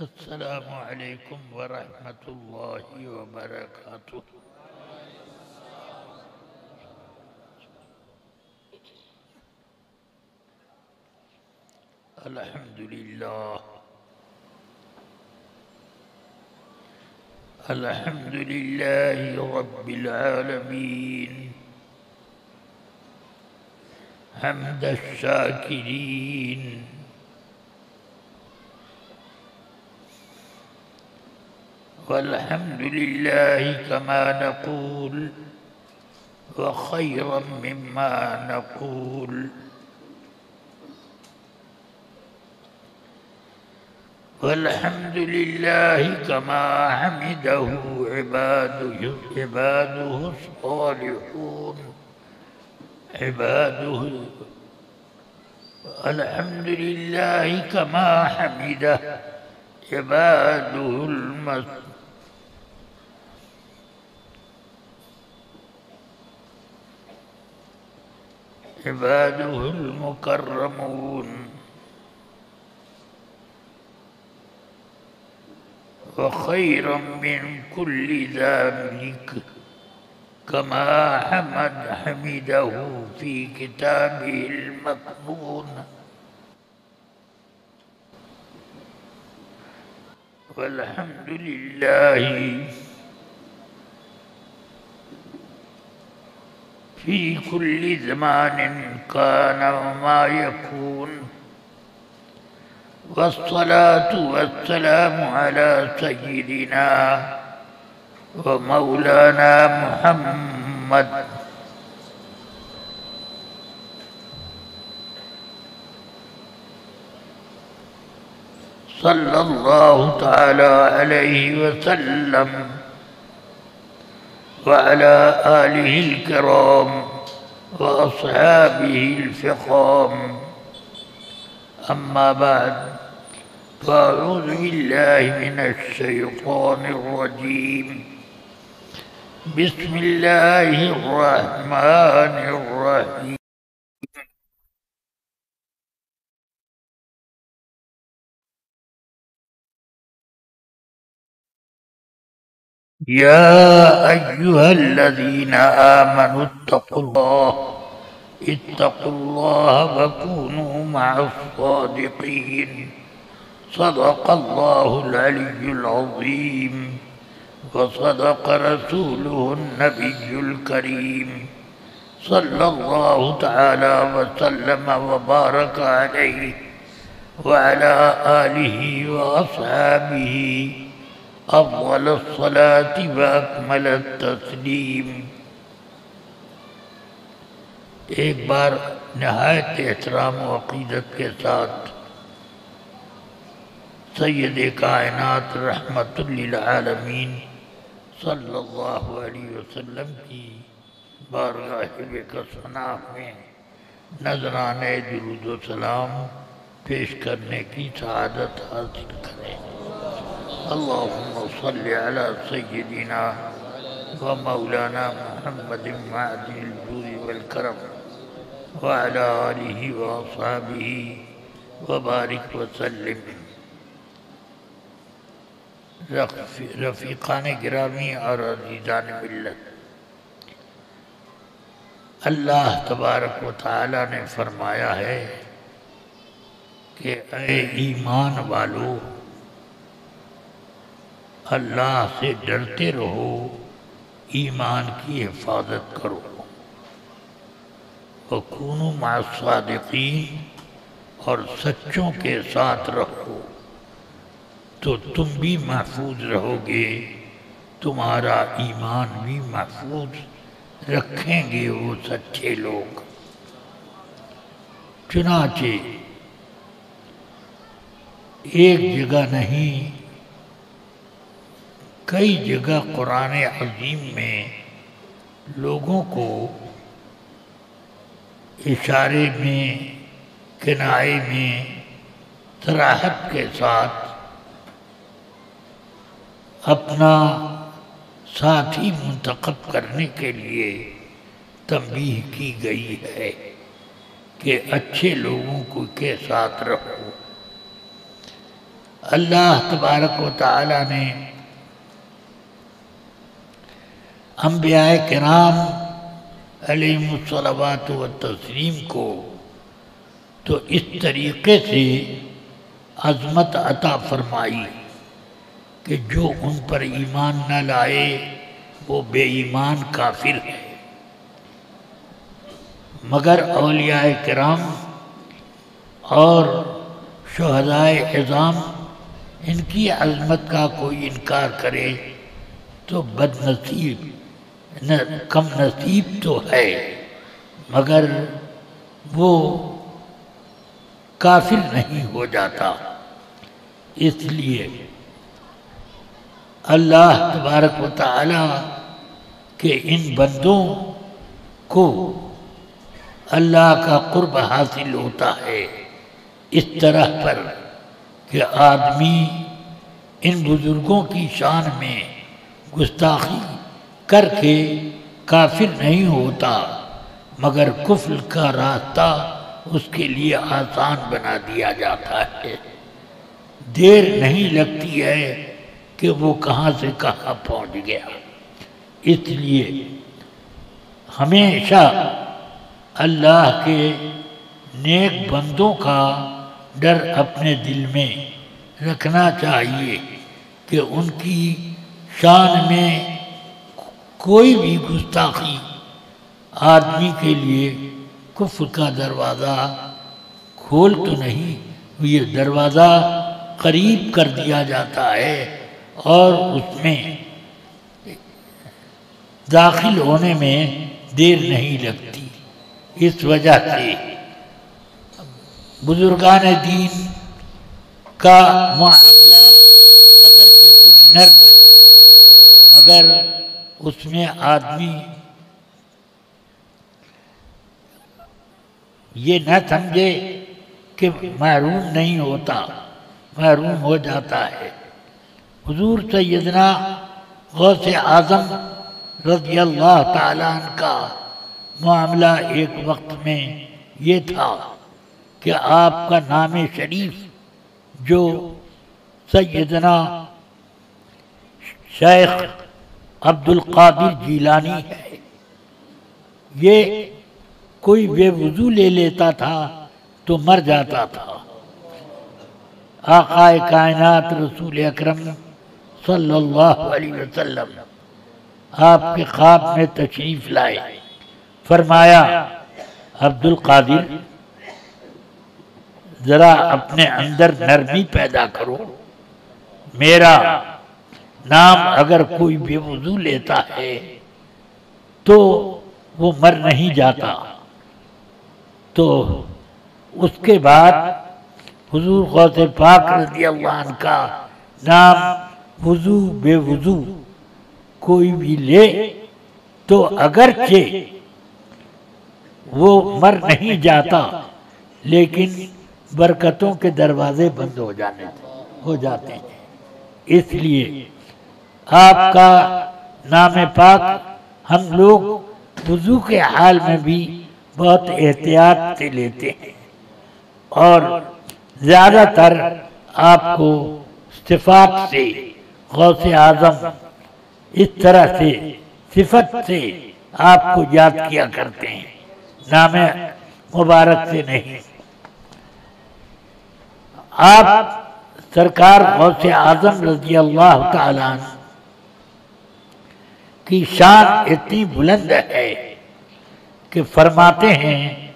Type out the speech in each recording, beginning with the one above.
السلام علیکم ورحمۃ اللہ وبرکاتہ۔ الحمد للہ رب العالمین حمد الشاکرین والحمد للہ کما نقول وخيرا مما نقول والحمد لله كما حمده عباده الصالحون الحمد لله كما حمده عباده المكرمون وخيرا من كل ذلك كما حمده في كتابه المكنون والحمد لله في كل زمان كان وما يكون والصلاة والسلام على سيدنا ومولانا محمد صلى الله تعالى عليه وسلم وعلى آله الكرام وأصحابه الفخام. أما بعد فأعوذ بالله من الشيطان الرجيم. بسم الله الرحمن الرحيم. يا أيها الذين آمنوا اتقوا الله وكونوا مع الصادقين. صدق الله العلي العظيم وصدق رسوله النبي الكريم صلى الله تعالى وسلم وبارك عليه وعلى آله وأصحابه أفضل الصلاة وأكمل التسليم. ایک بار نہایت احترام و عقیدت کے ساتھ سید کائنات رحمت للعالمین صلی اللہ علیہ وسلم کی بارگاہ بکثناء میں نذرانے درود و سلام پیش کرنے کی سعادت حاصل کریں. اللہم صلی علی سیدنا و مولانا محمد معدن الجود والکرم وعلى آلہ وأصحابہ وبارک وسلم. رفیقان گرامی اور عزیزان ملت، اللہ تبارک و تعالی نے فرمایا ہے کہ اے ایمان والو، اللہ سے ڈرتے رہو، ایمان کی حفاظت کرو، وَكُونُوا مَعَ الصَّادِقِينَ، اور سچوں کے ساتھ رہو تو تم بھی محفوظ رہو گے، تمہارا ایمان بھی محفوظ رکھیں گے وہ سچے لوگ. چنانچہ ایک جگہ نہیں، کئی جگہ قرآن عظیم میں لوگوں کو اشارے میں، کنائے میں، صراحت کے ساتھ اپنا ساتھی منتخب کرنے کے لیے تنبیہ کی گئی ہے کہ اچھے لوگوں کو کے ساتھ رہو، اللہ تبارک و تعالی نے انبیاء کرام علیہم الصلوات والتسلیم کو تو اس طریقے سے عظمت عطا فرمائی کہ جو ان پر ایمان نہ لائے وہ بے ایمان کافر ہے، مگر اولیاء کرام اور شہدائے عظام ان کی عظمت کا کوئی انکار کرے تو بد نصیب کم نصیب تو ہے، مگر وہ کافر نہیں ہو جاتا۔ اس لیے اللہ تبارک و تعالی کے ان بندوں کو اللہ کا قرب حاصل ہوتا ہے اس طرح پر کہ آدمی ان بزرگوں کی شان میں گستاخی کر کے کافر نہیں ہوتا، مگر کفر کا راستہ اس کے لیے آسان بنا دیا جاتا ہے، دیر نہیں لگتی ہے کہ وہ کہاں سے کہاں پہنچ گیا۔ اس لیے ہمیشہ اللہ کے نیک بندوں کا ڈر اپنے دل میں رکھنا چاہیے کہ ان کی شان میں کوئی بھی گستاخی آدمی کے لیے کفر کا دروازہ کھول تو نہیں، یہ دروازہ قریب کر دیا جاتا ہے اور اس میں داخل ہونے میں دیر نہیں لگتی۔ اس وجہ سے بزرگان دین کا معاملہ اگرچہ کچھ نرم مگر اس میں آدمی یہ نہ سمجھے کہ محروم نہیں ہوتا، محروم ہو جاتا ہے۔ حضور سیدنا غوث اعظم رضی اللہ تعالیٰ عنہ کا معاملہ ایک وقت میں یہ تھا کہ آپ کا نام شریف جو سیدنا شیخ عبد القادر جیلانی ہے، یہ کوئی بے وضو لے لیتا تھا تو مر جاتا تھا۔ آقا کائنات رسول اکرم صلی اللہ علیہ وسلم آپ کے خواب میں تشریف لائے، فرمایا عبد القادر ذرا اپنے اندر نرمی پیدا کرو، میرا نام اگر کوئی بے وضو لیتا ہے تو وہ مر نہیں جاتا۔ تو اس کے بعد حضور غوث پاک رضی اللہ عنہ کا نام وضو بے وضو کوئی بھی لے تو اگرچہ وہ مر نہیں جاتا لیکن برکتوں کے دروازے بند ہو جاتے ہیں۔ اس لیے آپ کا نام پاک ہم لوگ وضو کے حال میں بھی بہت احتیاط سے لیتے ہیں، اور زیادہ تر آپ کو صفات سے غوث اعظم اس طرح سے صفت سے آپ کو یاد کیا کرتے ہیں، نام مبارک سے نہیں۔ آپ سرکار غوث اعظم رضی اللہ تعالیٰ عنہ کی شان اتنی بلند ہے کہ فرماتے ہیں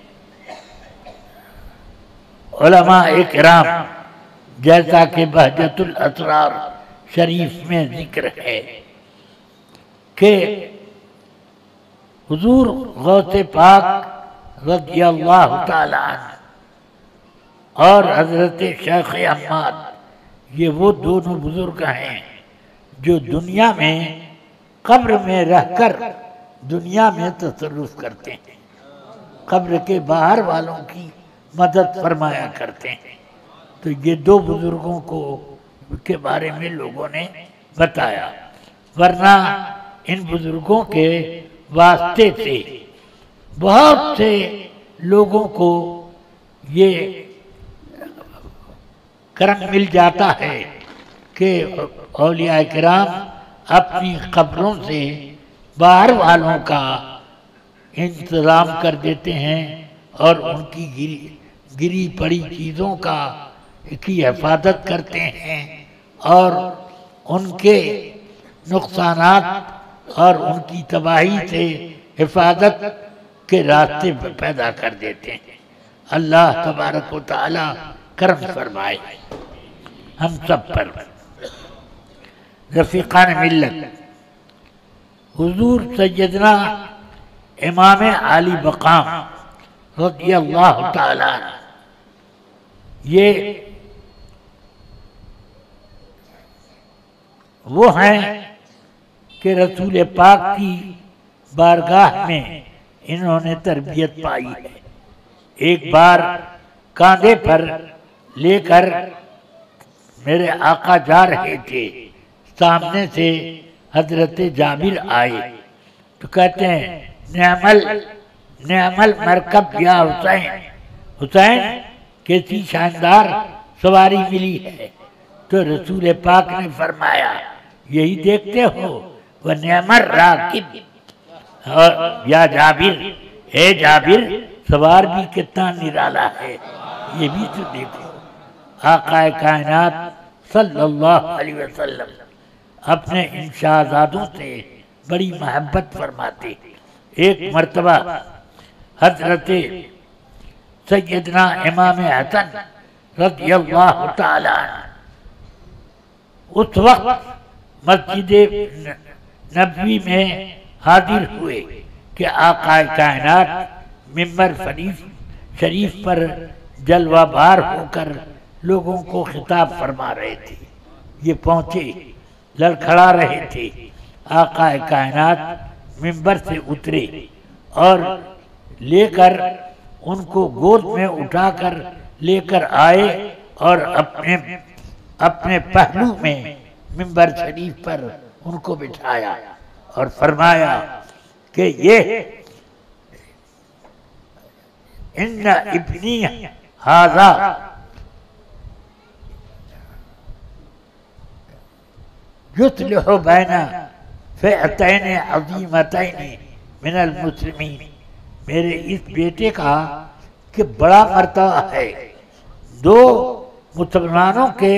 علماء اکرام، جیسا کہ بہجت الاسرار شریف میں ذکر ہے کہ حضور غوث پاک رضی اللہ تعالی عنہ اور حضرت شیخ احمد، یہ وہ دونوں بزرگ ہیں جو دنیا میں قبر میں رہ کر دنیا میں تصرف کرتے ہیں، قبر کے باہر والوں کی مدد فرمایا کرتے ہیں۔ تو یہ دو بزرگوں کے بارے میں لوگوں نے بتایا، ورنہ ان بزرگوں کے واسطے سے بہت سے لوگوں کو یہ کرم مل جاتا ہے کہ اولیاء کرام اپنی قبروں سے باہر والوں کا انتظام کر دیتے ہیں اور ان کی گری پڑی چیزوں کی حفاظت کرتے ہیں اور ان کے نقصانات اور ان کی تباہی سے حفاظت کے راستے پیدا کر دیتے ہیں۔ اللہ تبارک و تعالی کرم فرمائے ہم سب پر۔ رفیقان ملت، حضور سیدنا امام عالی مقام رضی اللہ تعالیٰ عنہ، یہ وہ ہیں کہ رسول پاک کی بارگاہ میں انہوں نے تربیت پائی ہے۔ ایک بار کاندھے پر لے کر میرے آقا جا رہے تھے، سامنے سے حضرت جابر آئے تو کہتے ہیں نعم المرکب یا حسین، حسین کیسی شاندار سواری ملی ہے۔ تو رسول پاک نے فرمایا یہی دیکھتے ہو وَنِعْمَ الرَّاكِبُ، اور یا جابر، اے جابر سوار بھی کتنا نرالا ہے، یہ بھی تو دیکھو۔ آقا کائنات صلی اللہ علیہ وسلم اپنے ان شہزادوں سے بڑی محبت فرماتے۔ ایک مرتبہ حضرت سیدنا امام حسن رضی اللہ تعالی عنہ اس وقت مسجد نبوی میں حاضر ہوئے کہ آقا کائنات ممبر شریف پر جلوہ بار ہو کر لوگوں کو خطاب فرما رہے تھے۔ یہ پہنچے، لڑکھڑا رہے تھے۔ آقا کائنات ممبر سے اترے اور لے کر ان کو گود میں اٹھا کر لے کر آئے اور اپنے پہلو میں ممبر شریف پر ان کو بٹھایا اور فرمایا کہ یہ ان ابنی ھذا یصلح بین فئتین عظیمتین من المسلمین، میرے اس بیٹے کا کہ بڑا مرتبہ ہے، دو مسلمانوں کے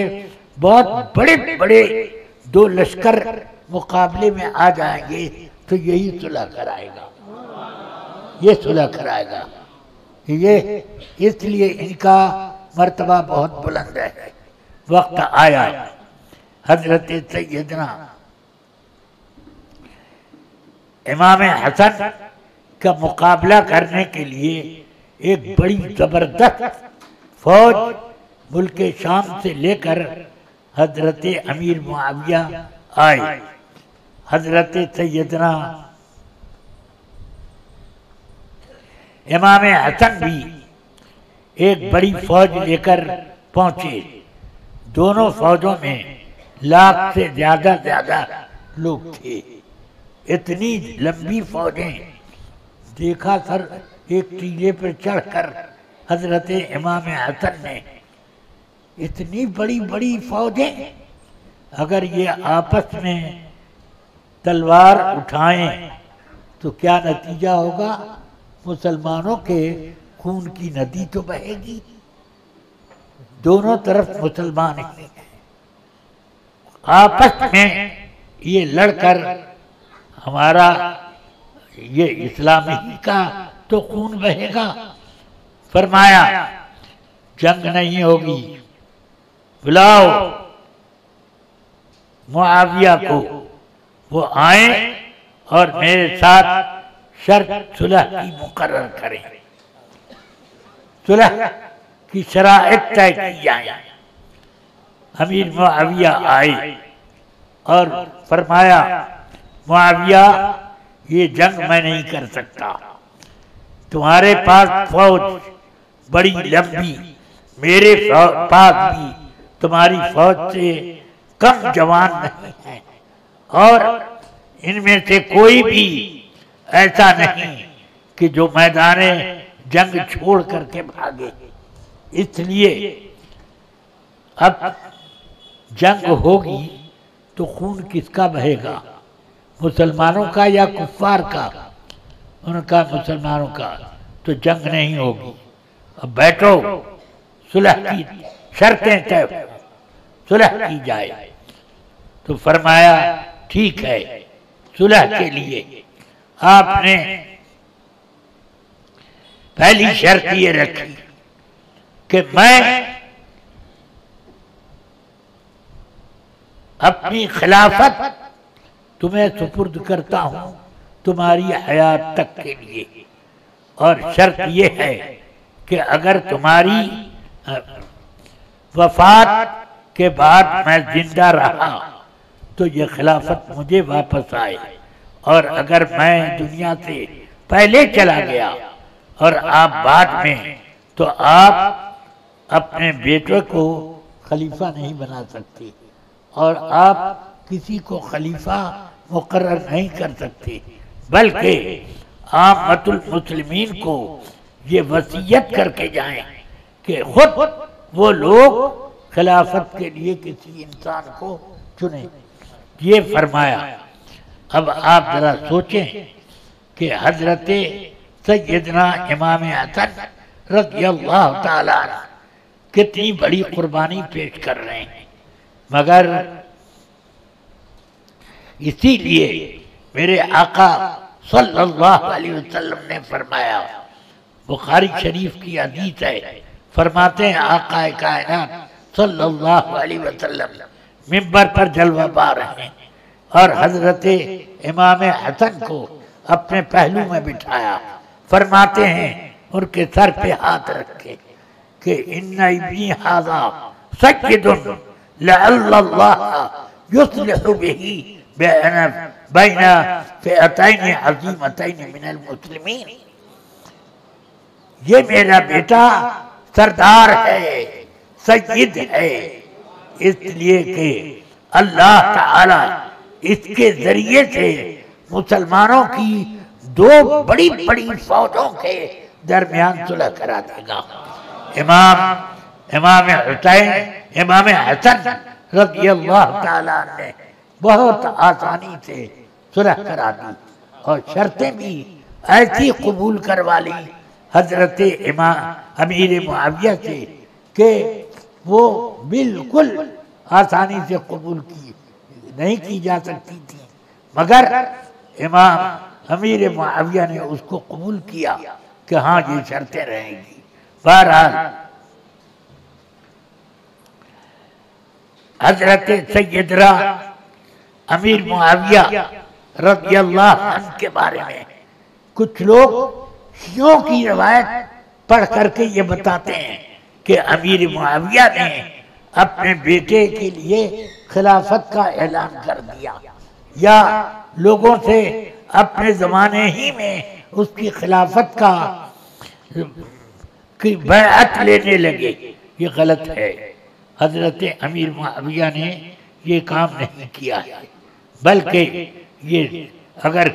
بہت بڑے بڑے دو لشکر مقابلے میں آ جائیں گے تو یہی صلح کرائے گا، یہ صلح کرائے گا۔ یہ اس لیے ان کا مرتبہ بہت بلند ہے۔ وقت آیا حضرت سیدنا امام حسن کا مقابلہ کرنے کے لیے ایک بڑی زبردست فوج ملک شام سے لے کر حضرت امیر معاویہ آئے۔ حضرت سیدنا امام حسن بھی ایک بڑی فوج لے کر پہنچے۔ دونوں فوجوں میں لاکھ سے زیادہ لوگ تھے، اتنی لمبی فوجیں۔ دیکھا سر ایک ٹیلے پر چڑھ کر حضرت امام حسن نے، اتنی بڑی بڑی فوجیں، اگر یہ آپس میں تلوار اٹھائیں تو کیا نتیجہ ہوگا؟ مسلمانوں کے خون کی ندی تو بہے گی۔ دونوں طرف مسلمان ہیں، آپس میں یہ لڑ کر ہمارا یہ اسلامی کا تو خون بہے گا۔ فرمایا جنگ نہیں ہوگی، بلاؤ معاویہ کو، وہ آئیں اور میرے ساتھ شرط صلح کی مقرر کریں، صلح کی شرائط طے کی جائیں۔ امیر معاویہ آئے اور فرمایا معاویہ یہ جنگ میں نہیں کر سکتا، تمہارے پاس فوج بڑی لمبی، میرے پاس بھی تمہاری فوج سے کم جوان نہیں ہیں، اور ان میں سے کوئی بھی ایسا نہیں کہ جو میدان جنگ چھوڑ کر کے بھاگے۔ اس لیے اب جنگ ہوگی تو خون کس کا بہے گا؟ مسلمانوں کا یا کفار کا؟ ان کا مسلمانوں کا، تو جنگ نہیں ہوگی۔ اب بیٹھو، صلح کی شرطیں طے، صلح کی جائے۔ تو فرمایا ٹھیک ہے، صلح کے لیے آپ نے پہلی شرط یہ رکھی کہ میں اپنی خلافت تمہیں سپرد کرتا ہوں تمہاری حیات تک کے لیے، اور شرط یہ ہے کہ اگر تمہاری وفات کے بعد میں زندہ رہا تو یہ خلافت مجھے واپس آئے، اور اگر میں دنیا سے پہلے چلا گیا اور آپ بعد میں، تو آپ اپنے بیٹے کو خلیفہ نہیں بنا سکتے، اور آپ کسی کو خلیفہ مقرر نہیں کر سکتے، بلکہ عامۃ المسلمین کو یہ وصیت کر کے جائیں کہ خود وہ لوگ خلافت کے لیے کسی انسان کو چنیں۔ یہ فرمایا۔ اب آپ ذرا سوچیں کہ حضرت سیدنا امام حسن رضی اللہ تعالیٰ عنہ کتنی بڑی قربانی پیش کر رہے ہیں، مگر اسی لیے میرے آقا صلی اللہ علیہ وسلم نے فرمایا، بخاری شریف کی حدیث ہے، فرماتے ہیں آقا کائنات صلی اللہ علیہ وسلم منبر پر جلوہ بار ہیں اور حضرت امام حسن کو اپنے پہلو میں بٹھایا، فرماتے ہیں ان کے سر پہ ہاتھ رکھے کہ ان ابنی ھذا سید لعل اللہ یصلح بہ بین فئتین عظیمتین من المسلمین، یہ میرا بیٹا سردار ہے، سید ہے، اس لیے کہ اللہ تعالی اس کے ذریعے سے مسلمانوں کی دو بڑی بڑی فوجوں کے درمیان صلح کرا دے گا۔ امام حسین، امام حسن رضی اللہ تعالیٰ نے بہت آسانی سے صلح کرا دی، اور شرطیں بھی ایسی قبول کروا لی حضرت امیر معاویہ سے کہ وہ بالکل آسانی سے قبول کی نہیں کی جا سکتی تھی، مگر امام امیر معاویہ نے اس کو قبول کیا کہ ہاں یہ شرطیں رہیں گی۔ بہرحال حضرت سیدنا امیر معاویہ رضی اللہ عنہ کے بارے میں کچھ لوگ شیعوں کی روایت پڑھ کر کے یہ بتاتے ہیں کہ امیر معاویہ نے اپنے بیٹے کے لیے خلافت کا اعلان کر دیا، یا لوگوں سے اپنے زمانے ہی میں اس کی خلافت کی بیعت لینے لگے۔ یہ غلط ہے، حضرت امیر معاویہ نے یہ کام نہیں کیا ہے، بلکہ یہ اگر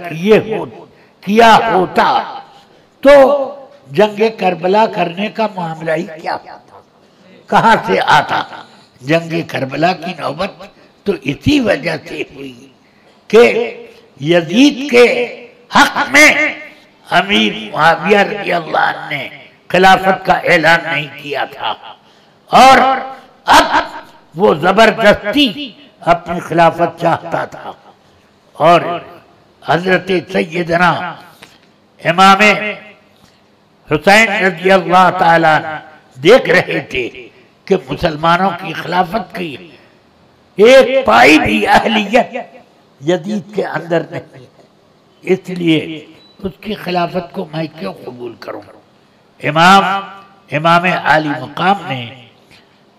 کیا ہوتا تو جنگ کربلا کرنے کا معاملہ ہی کیا ہوتا، کہاں سے آتا؟ جنگ کربلا کی نوبت تو اسی وجہ سے ہوئی کہ یزید کے حق میں امیر معاویہ رضی اللہ عنہ نے خلافت کا اعلان نہیں کیا تھا، اور اب وہ زبردستی اپنی خلافت چاہتا تھا، اور حضرت سیدنا امام حسین رضی اللہ تعالیٰ دیکھ رہے تھے کہ مسلمانوں کی خلافت کی ایک پائی بھی اہلیت یزید کے اندر نہیں، اس لیے اس کی خلافت کو میں کیوں قبول کروں؟ امام عالی مقام نے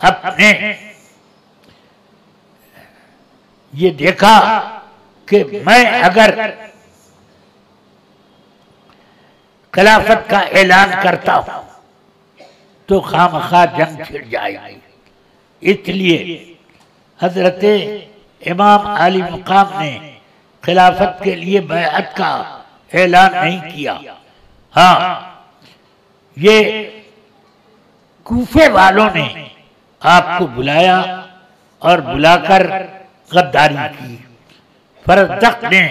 اپنے یہ دیکھا کہ میں اگر خلافت کا اعلان کرتا ہوں تو خامخواہ جنگ چھڑ جائے گی، اس لیے حضرت امام عالی مقام نے خلافت کے لیے بیعت کا اعلان نہیں کیا۔ ہاں، یہ کوفے والوں نے آپ کو بلایا اور بلا کر غداری کی۔ فرزدق نے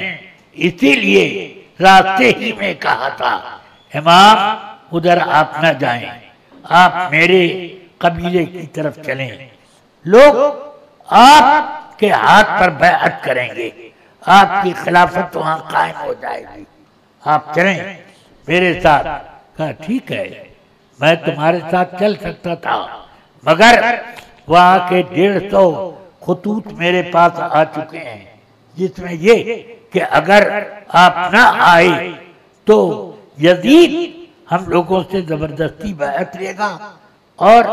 اسی لیے راستے ہی میں کہا تھا امام ادھر آپ نہ جائیں، آپ میرے قبیلے کی طرف چلیں، لوگ آپ کے ہاتھ پر بیعت کریں گے، آپ کی خلافت وہاں قائم ہو جائے گی، آپ چلیں میرے ساتھ۔ کہا ٹھیک ہے میں تمہارے ساتھ چل سکتا تھا، مگر وہاں کے 150 خطوط میرے پاس آ چکے ہیں، جس میں یہ کہ اگر آپ نہ آئے تو یزید ہم لوگوں سے زبردستی بیعت لے گا اور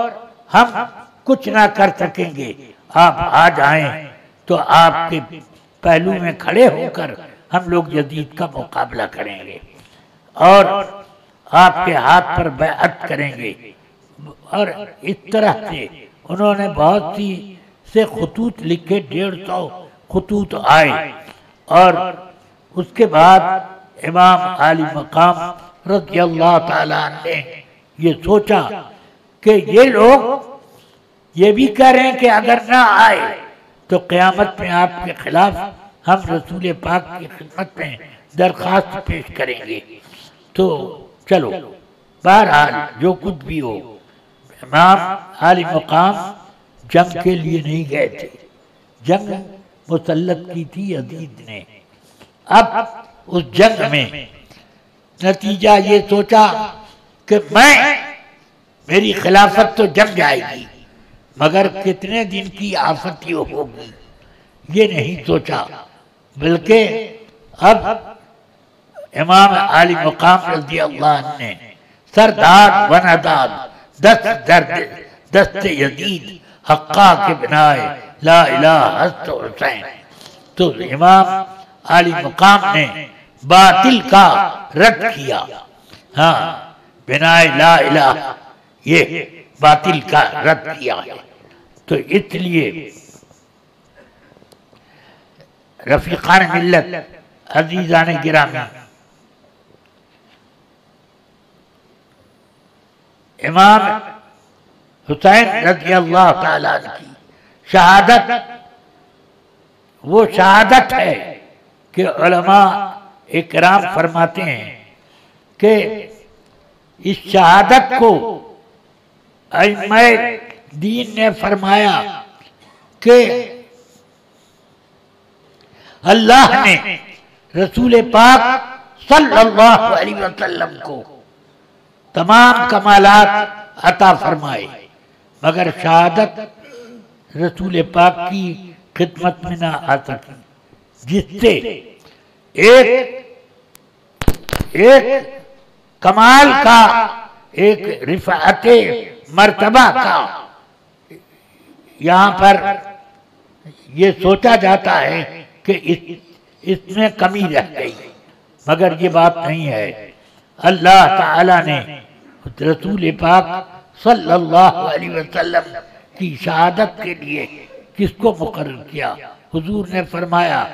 ہم کچھ نہ کر سکیں گے، آپ آ جائیں تو آپ کے پہلو میں کھڑے ہو کر ہم لوگ یزید کا مقابلہ کریں گے اور آپ کے ہاتھ پر بیعت کریں گے۔ اور اس طرح سے انہوں نے بہت سی سے خطوط لکھے، 150 خطوط آئے، اور اس کے بعد امام عالی مقام رضی اللہ تعالیٰ عنہ نے یہ سوچا کہ یہ لوگ یہ بھی کہہ رہے ہیں کہ اگر نہ آئے تو قیامت میں آپ کے خلاف ہم رسول پاک کی خدمت میں درخواست پیش کریں گے۔ تو چلو بہرحال جو کچھ بھی ہو، امام عالی مقام جنگ کے لیے نہیں گئے تھے، جنگ مسلط کی تھی یزید نے۔ اب اس جنگ میں نتیجہ یہ سوچا کہ میری خلافت تو جم جائے گی، مگر کتنے دن کی آفت یہ ہوگی یہ نہیں سوچا، بلکہ اب امام عالی مقام رضی اللہ عنہ نے سردار ونداد دست یزید حقا کے بنائے لا الہ حضرت حسین، تو امام عالی مقام نے باطل کا رد کیا، ہاں بنائے لا الہ یہ باطل کا رد کیا ہے۔ تو اس لیے رفیقان ملت، عزیزان گرامی، امام حسین رضی اللہ تعالیٰ عنہ کی شہادت وہ شہادت ہے کہ علماء اکرام فرماتے ہیں کہ اس شہادت کو ائمہ دین نے فرمایا کہ اللہ نے رسول پاک صلی اللہ علیہ وسلم کو تمام کمالات عطا فرمائے، مگر شہادت رسول پاک کی خدمت میں نہ آ سکی، جس سے ایک کمال کا، ایک رفعت مرتبہ کا یہاں پر یہ سوچا جاتا ہے کہ اس میں کمی رہ گئی، مگر یہ بات نہیں ہے۔ اللہ تعالیٰ نے رسول پاک صلی اللہ علیہ وسلم کی شہادت کے لیے کس کو مقرر کیا؟ حضور نے فرمایا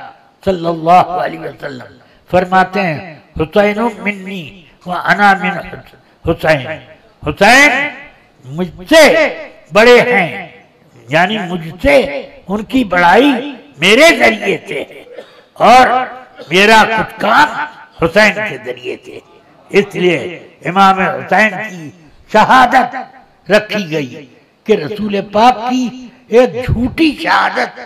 صلی اللہ علیہ وسلم فرماتے ہیں حسین منی وانا من حسین، حسین مجھ سے بڑے ہیں، یعنی مجھ سے ان کی بڑائی میرے ذریعے سے اور میرا کچھ کام حسین کے ذریعے سے، اس لیے امام حسین کی شہادت رکھی گئی کہ رسول پاک کی ایک جھوٹی شہادت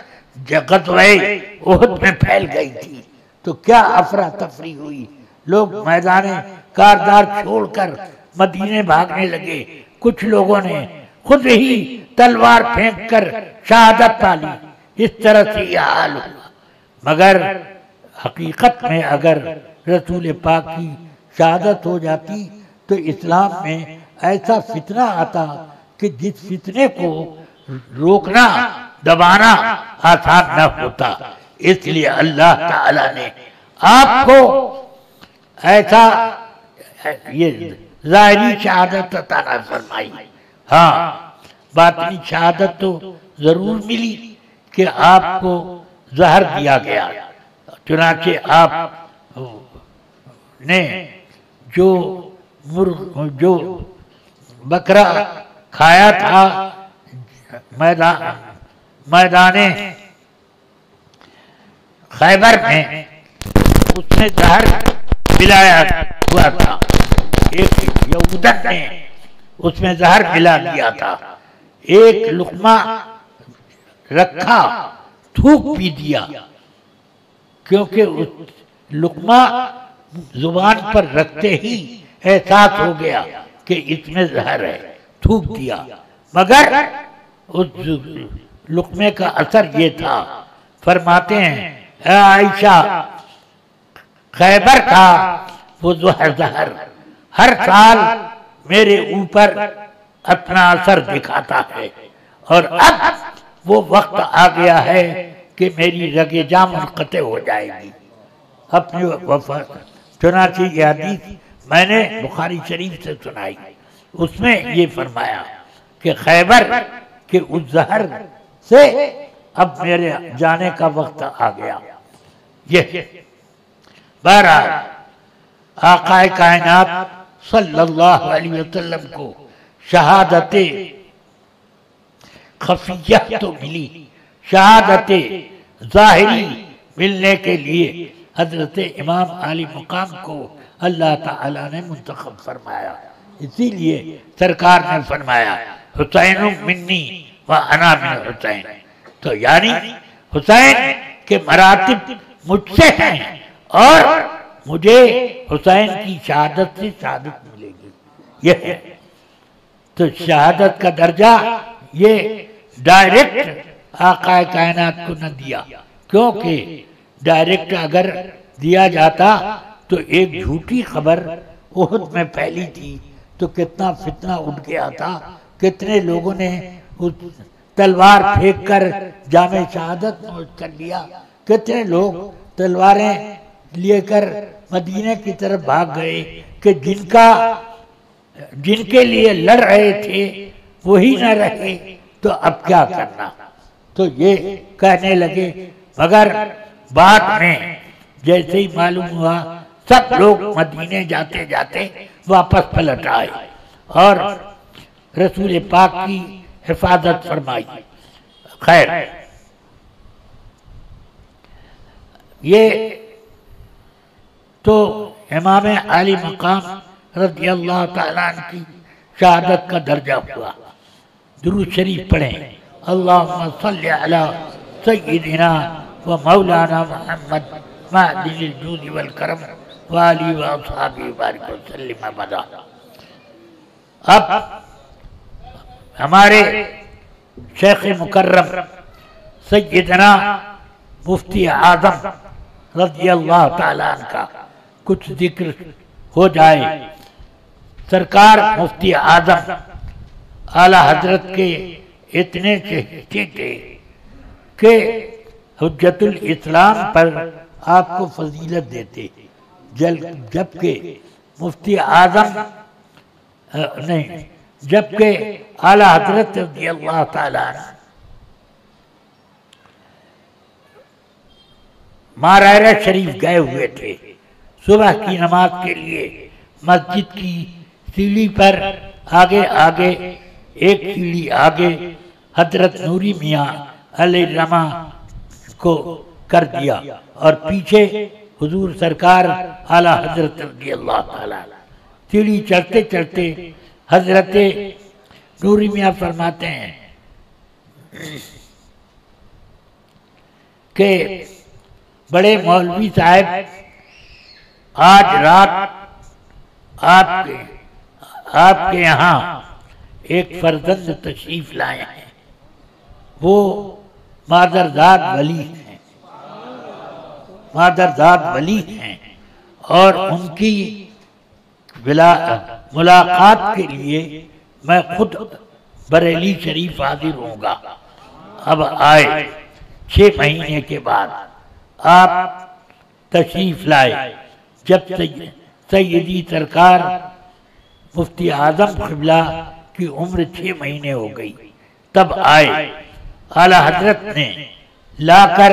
غزوہ احد میں پھیل گئی تھی تو کیا افراتفری ہوئی، لوگ میدان کاردار چھوڑ کر مدینے بھاگنے لگے، کچھ لوگوں نے خود ہی تلوار پھینک کر شہادت پالی، اس طرح سے یہ حال ہوا۔ مگر حقیقت میں اگر رسول پاک کی شہادت ہو جاتی تو اسلام میں ایسا فتنہ آتا کہ جس فتنے کو روکنا دبانا آسان نہ ہوتا، اس لیے اللہ تعالیٰ نے آپ کو ایسا یہ ظاہری شہادت عطا نہ فرمائی، ہاں باطنی شہادت تو ضرور ملی کہ آپ کو زہر دیا گیا، چنانچہ آپ نے جو بکرا کھایا تھا میدان خیبر میں اس نے زہر ملایا ہوا تھا، ایک یہودن نے اس میں زہر ملا دیا تھا، ایک لقمہ رکھا تھوک پی دیا، کیونکہ اس لقمہ زبان پر رکھتے ہی احساس ہو گیا کہ اس میں زہر ہے، تھوک دیا، مگر اس لقمے کا اثر یہ تھا، فرماتے ہیں اے عائشہ خیبر تھا وہ زہر ہر سال میرے اوپر اپنا اثر دکھاتا ہے، اور اب وہ وقت آ گیا ہے کہ میری رگ جاں منقطع ہو جائے گی اپنی وفات۔ چنانچہ یہ حدیث میں نے بخاری شریف سے سنائی، اس میں یہ فرمایا کہ خیبر کے اس زہر سے اب میرے جانے کا وقت آ گیا۔ یہ بہرحال آقا کائنات صلی اللہ علیہ وسلم کو شہادت خفیہ تو ملی، شہادت ظاہری ملنے کے لیے حضرت امام علی مقام کو اللہ تعالیٰ نے منتخب فرمایا، اسی لیے سرکار نے فرمایا حسین منی و انا من حسین، تو یعنی حسین کے مراتب مجھ سے ہیں اور مجھے حسین کی شہادت سے شہادت ملے گی، یہ ہے۔ تو شہادت کا درجہ یہ ڈائریکٹ آقا کائنات کو نہ دیا، کیونکہ ڈائریکٹ اگر دیا جاتا تو ایک جھوٹی خبر احد میں پھیلی تھی تو کتنا فتنہ اٹھ گیا تھا، کتنے لوگوں نے تلوار پھینک کر جامع شہادت نوش کر لیا، کتنے لوگ تلواریں لے کر مدینے کی طرف بھاگ گئے کہ جن کے لیے لڑ رہے تھے وہی نہ رہے، تو اب کیا کرنا، تو یہ کہنے لگے، مگر بعد میں جیسے ہی معلوم ہوا سب لوگ مدینے جاتے جاتے واپس پلٹ آئے اور رسول پاک کی حفاظت فرمائی۔ خیر، یہ تو امام عالی مقام رضی اللہ تعالیٰ عنہ کی شہادت کا درجہ ہوا۔ درود شریف پڑھیں، اللہم صلی علی سیدنا و مولانا محمد معدن الجود والکرم وآلہ و اصحابہ بارک وسلم ابدا۔ اب ہمارے شیخ مکرم سیدنا مفتی اعظم رضی اللہ تعالیٰ عنہ کا کچھ ذکر ہو جائے۔ سرکار مفتی اعظم اعلیٰ حضرت کے اتنے چہتے تھے کہ حجت الاسلام پر آپ کو فضیلت دیتے، جبکہ مفتی اعظم نہیں، جبکہ اعلیٰ حضرت رضی اللہ تعالیٰ عنہ مارائرہ شریف گئے ہوئے تھے صبح کی نماز کے لیے۔ مسجد کی سیڑھی پر آگے ایک سیڑھی آگے حضرت نوری میاں علیہ الرحمہ کو کر دیا اور پیچھے حضور سرکار اعلیٰ حضرت رضی اللہ تعالیٰ۔ سیڑھی چڑھتے چڑھتے حضرت نوری میاں فرماتے ہیں کہ بڑے مولوی صاحب آج رات آپ کے یہاں ایک فرزند تشریف لائے ہیں، وہ مادرزاد ولی ہیں، مادرزاد ولی ہیں، اور ان کی ملاقات کے لیے میں خود بریلی شریف حاضر ہوں گا۔ اب آئے 6 مہینے کے بعد آپ تشریف لائے، جب سیدی سرکار مفتی اعظم قبلہ کی عمر 6 مہینے ہو گئی، تب آئے۔ اعلیٰ حضرت نے لا کر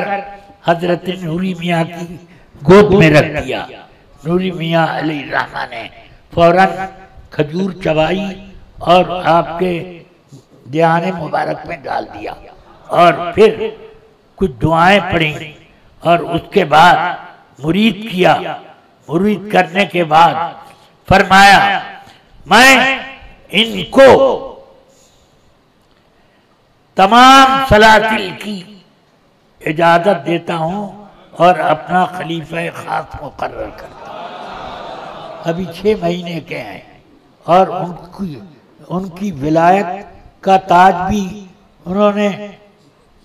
حضرت نوری میاں کی گود میں رکھ دیا۔ نوری میاں علیہ الرحمہ نے فوراً کھجور چبائی اور آپ کے دھیان مبارک میں ڈال دیا اور پھر کچھ دعائیں پڑھیں اور اس کے بعد مرید کیا. مرید کرنے کے بعد فرمایا میں ان کو تمام سلاسل کی اجازت دیتا ہوں اور اپنا خلیفہ خاص مقرر کرتا ہوں. ابھی 6 مہینے کے ہیں اور ان کی ولایت کا تاج بھی انہوں نے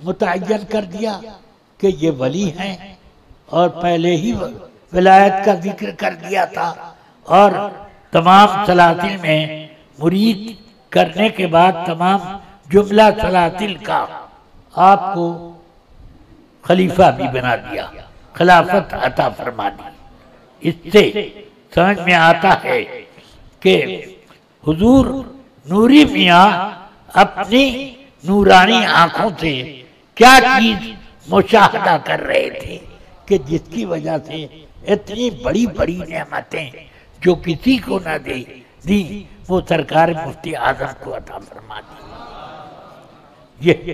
متعین کر دیا کہ یہ ولی ہیں اور پہلے ہی ولایت کا ذکر کر دیا تھا. اور تمام سلاسل میں مرید کرنے کے بعد تمام جملہ سلاسل کا آپ کو خلیفہ بھی بنا دیا, خلافت عطا فرما دی. اس سے سمجھ میں آتا ہے کہ حضور نوری میاں اپنی نورانی آنکھوں سے کیا چیز مشاہدہ کر رہے تھے کہ جس کی وجہ سے اتنی بڑی بڑی نعمتیں جو کسی کو نہ دی وہ سرکار مفتی اعظم کو عطا فرما دی. یہ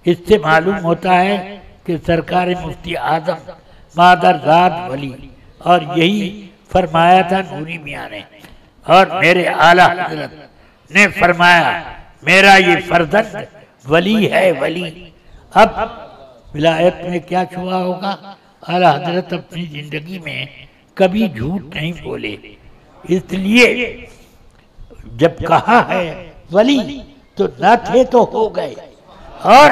اس سے معلوم ہوتا ہے کہ سرکار مفتی اعظم مادر ذات ولی, اور یہی فرمایا تھا نوری میاں نے. اور میرے اعلیٰ حضرت نے فرمایا میرا یہ فرزند ولی ہے ولی. اب ولایت میں کیا چھوا ہوگا؟ اعلیٰ حضرت اپنی زندگی میں کبھی جھوٹ نہیں بولے, اس لیے جب کہا ہے ولی تو نہ تھے تو ہو گئے اور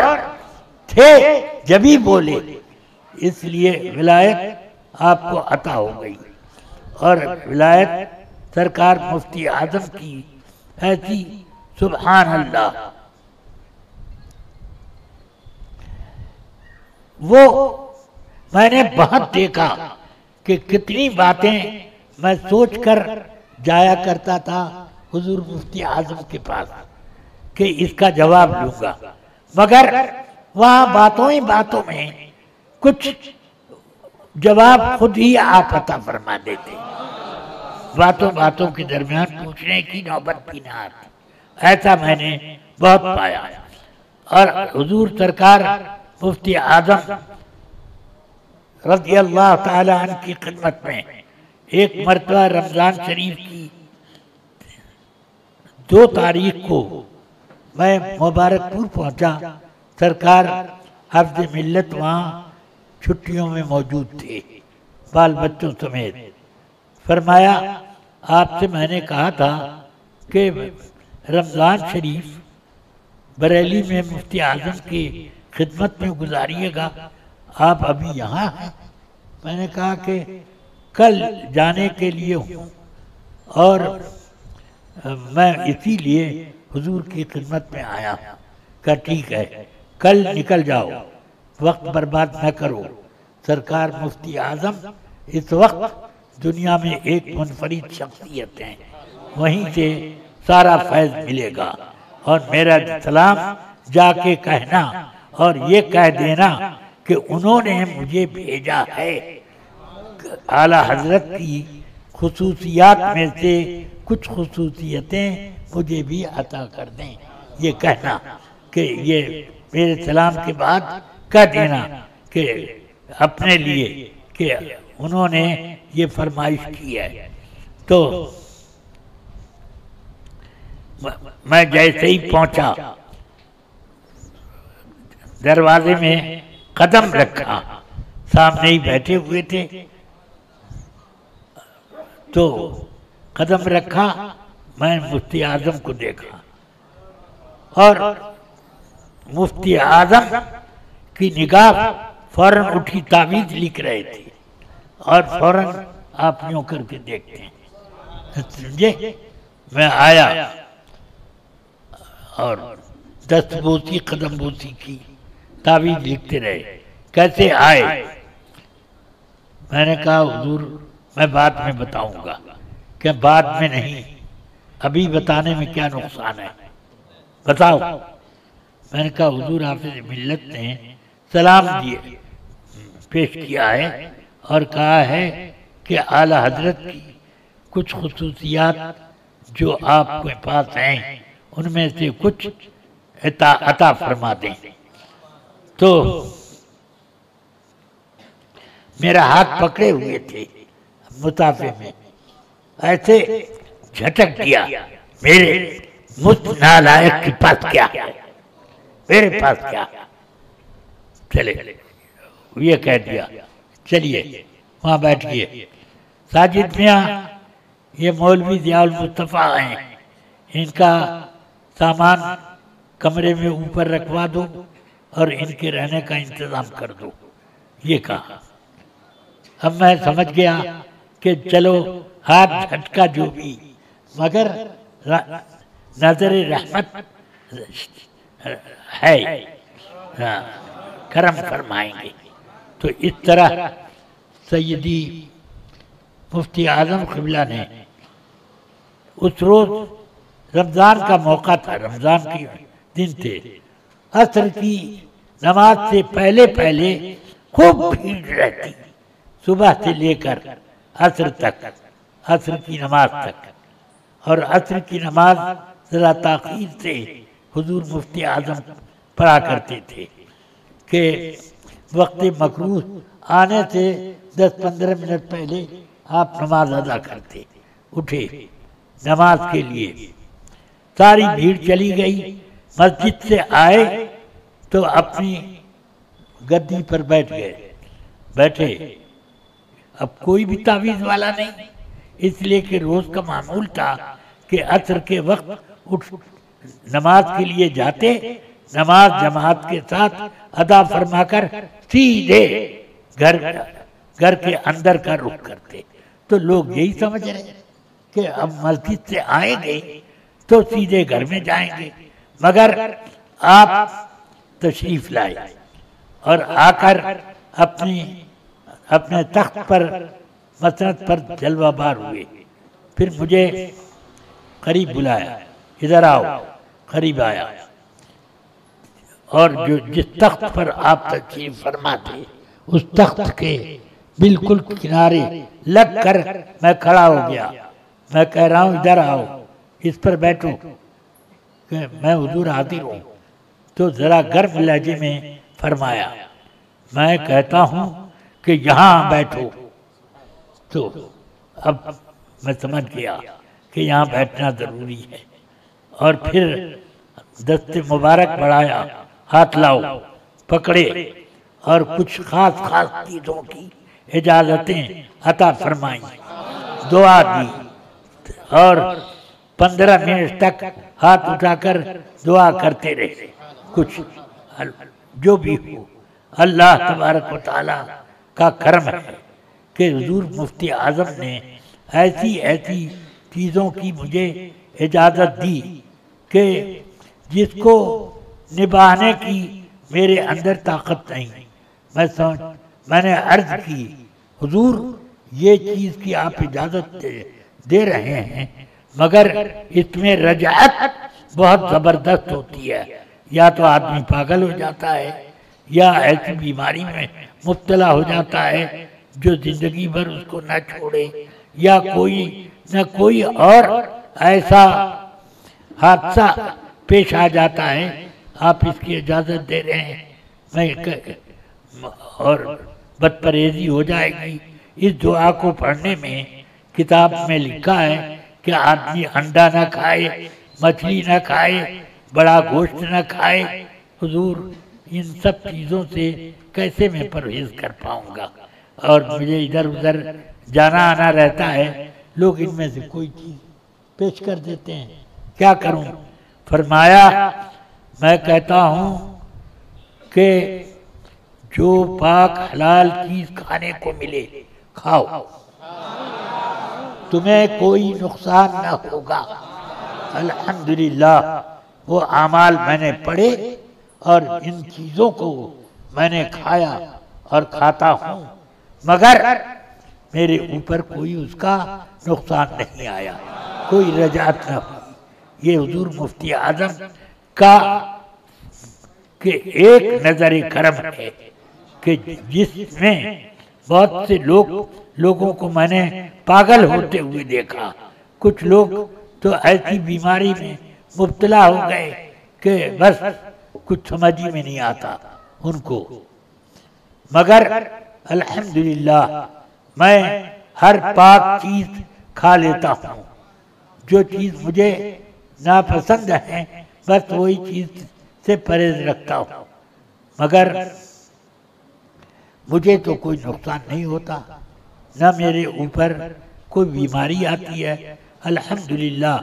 تھے جبھی بولے, اس لیے ولایت آپ کو عطا ہو گئی. اور ولایت سرکار مفتی اعظم کی ایسی سبحان اللہ. وہ میں نے بہت دیکھا کہ کتنی باتیں میں سوچ کر جایا کرتا تھا حضور مفتی اعظم کے پاس کہ اس کا جواب لوں گا, مگر وہاں باتوں ہی باتوں میں کچھ جواب خود ہی آپ عطا فرما دیتے, باتوں باتوں کے درمیان پوچھنے کی نوبت بھی نہ آتی. ایسا میں نے بہت پایا. اور حضور سرکار مفتی اعظم رضی اللہ تعالی عنہ کی خدمت میں ایک مرتبہ رمضان شریف کی 2 تاریخ کو میں مبارک پور پہنچا. سرکار حافظ ملت وہاں چھٹیوں میں موجود تھے بال بچوں سمیت. فرمایا آپ سے میں نے کہا تھا کہ رمضان شریف بریلی میں مفتی اعظم کی خدمت میں گزاریے گا, آپ ابھی یہاں ہیں؟ میں نے کہا کہ کل جانے کے لیے ہوں اور میں اسی لیے حضور کی خدمت میں آیا ہوں. کہ ٹھیک ہے کل نکل جاؤ, وقت برباد نہ کرو. سرکار مفتی اعظم اس وقت دنیا میں ایک منفرد شخصیت ہیں, وہیں سے سارا فیض ملے گا. اور میرا سلام جا کے کہنا اور یہ کہہ دینا کہ انہوں نے مجھے بھیجا ہے. اعلیٰ حضرت کی خصوصیات میں سے کچھ خصوصیتیں مجھے بھی عطا کر دیں. یہ کہنا کہ یہ میرے سلام کے بعد کہہ دینا کہ اپنے لیے کہ انہوں نے یہ فرمائش کی ہے. تو میں جیسے ہی پہنچا دروازے میں قدم رکھا, سامنے ہی بیٹھے ہوئے تھے, تو قدم رکھا, میں مفتی اعظم کو دیکھا اور مفتی اعظم کی نگاہ فوراً اٹھی, تعویذ لکھ رہے تھے اور فوراً آپ یوں کر کے دیکھتے ہیں. سمجھے؟ میں آیا اور دست بوسی قدم بوسی کی, تعویذ لکھتے رہے. کیسے آئے؟ میں نے کہا حضور میں بعد میں بتاؤں گا. کہ بعد میں نہیں, ابھی بتانے میں کیا نقصان ہے, بتاؤ. میں نے کہا حضور حافظ ملت نے سلام دیے پیش کیا ہے اور کہا ہے کہ اعلیٰ حضرت کی کچھ خصوصیات جو آپ کے پاس ہیں ان میں سے کچھ عطا فرما دیں۔ تو میرا ہاتھ پکڑے ہوئے تھے مطافے میں، ایسے جھٹک دیا، میرے مجھ نالائق کے پاس کیا ہے، میرے پاس کیا، چلے یہ کہہ دیا چلیے وہاں بیٹھئے۔ ساجد میاں یہ مولوی ضیاء المصطفیٰ ہیں، ان کا سامان کمرے میں اوپر رکھوا دو اور ان کے رہنے کا انتظام کر دو، یہ کہا۔ اب میں سمجھ گیا کہ چلو ہاتھ جھٹکا جو بھی، مگر نظر رحمت ہے، کرم فرمائیں گے۔ تو اس طرح سیدی مفتی اعظم قبلہ نے اس روز رمضان کا موقع تھا، رمضان کے دن تھے، عصر کی نماز سے پہلے خوب بھیڑ رہتی، صبح سے لے کر عصر تک، عصر کی نماز تک، اور عصر کی نماز ذرا تاخیر سے حضور مفتی اعظم پڑھا کرتے تھے کہ وقت مکروہ آنے سے 10-15 منٹ پہلے آپ نماز ادا کرتے، اٹھے نماز کے لیے، ساری بھیڑ چلی گئی، مسجد سے آئے تو اپنی گدی پر بیٹھے، اب کوئی بھی تعویذ والا نہیں، اس لیے کہ روز کا معمول تھا کہ عصر کے وقت اٹھ نماز کے لیے جاتے، نماز جماعت کے ساتھ ادا فرما کر سیدھے گھر کے اندر کا رخ کرتے۔ تو لوگ یہی سمجھ رہے کہ اب مسجد سے آئیں گے تو سیدھے گھر میں جائیں گے، مگر آپ تشریف لائے اور آ کر اپنے تخت پر مسند پر جلوہ بار ہوئے۔ پھر مجھے قریب بلایا، ادھر آؤ، قریب آیا، اور جس تخت پر آپ تشریف فرما تھے اس تخت کے بالکل کنارے لگ کر میں کھڑا ہو گیا، میں کہہ رہا ہوں ادھر آؤ، اس پر بیٹھو کہ میں حضور حاضر ہوں۔ تو ذرا گرم لہجے میں فرمایا، میں کہتا ہوں کہ یہاں بیٹھو۔ تو اب میں سمجھ گیا کہ یہاں بیٹھنا ضروری ہے، اور پھر دست مبارک بڑھایا، ہاتھ لاؤ، پکڑے، اور کچھ خاص چیزوں کی اجازتیں عطا فرمائیں، دعا دی، اور 15 منٹ تک ہاتھ اٹھا کر دعا کرتے رہے۔ کچھ جو بھی ہو، اللہ تبارک و تعالی کا کرم ہے کہ حضور مفتی اعظم نے ایسی چیزوں کی مجھے اجازت دی کہ جس کو نبھانے کی میرے اندر طاقت نہیں۔ میں نے عرض کی، حضور یہ چیز کی آپ اجازت دے رہے ہیں، مگر اس میں رجعت بہت زبردست ہوتی ہے، یا تو آدمی پاگل ہو جاتا ہے یا ایسی بیماری میں مبتلا ہو جاتا ہے جو زندگی بھر اس کو نہ چھوڑے، یا کوئی اور ایسا حادثہ پیش آ جاتا ہے، آپ اس کی اجازت دے رہے ہیں، اور بدپریزی ہو جائے گی۔ اس دعا کو پڑھنے میں کتاب میں لکھا ہے کہ آدمی انڈا نہ کھائے، مچھلی نہ کھائے، بڑا گوشت نہ کھائے۔ حضور ان سب چیزوں سے کیسے میں پرہیز کر پاؤں گا، اور مجھے ادھر ادھر جانا آنا رہتا ہے، لوگ ان میں سے کوئی چیز پیش کر دیتے ہیں، کیا کروں؟ فرمایا، میں کہتا ہوں کہ جو پاک حلال چیز کھانے کو ملے کھاؤ، تمہیں کوئی نقصان نہ ہوگا۔ الحمدللہ وہ اعمال میں نے پڑھے اور ان چیزوں کو میں نے کھایا اور کھاتا ہوں، مگر میرے اوپر کوئی اس کا نقصان نہیں آیا، کوئی رجعت نہ ہوئی۔ یہ حضور مفتی اعظم کا کہ ایک نظر کرم ہے کہ جس میں بہت سے لوگوں کو میں نے پاگل ہوتے ہوئے دیکھا، کچھ لوگ تو ایسی بیماری میں مبتلا ہو گئے کہ بس کچھ سمجھ ہی میں نہیں آتا ان کو، مگر الحمدللہ میں ہر پاک چیز کھا لیتا ہوں، جو چیز مجھے ناپسند ہے بس وہی چیز سے پرہیز رکھتا ہوں، مگر مجھے تو کوئی نقصان نہیں ہوتا، نہ میرے اوپر کوئی بیماری آتی ہے، الحمدللہ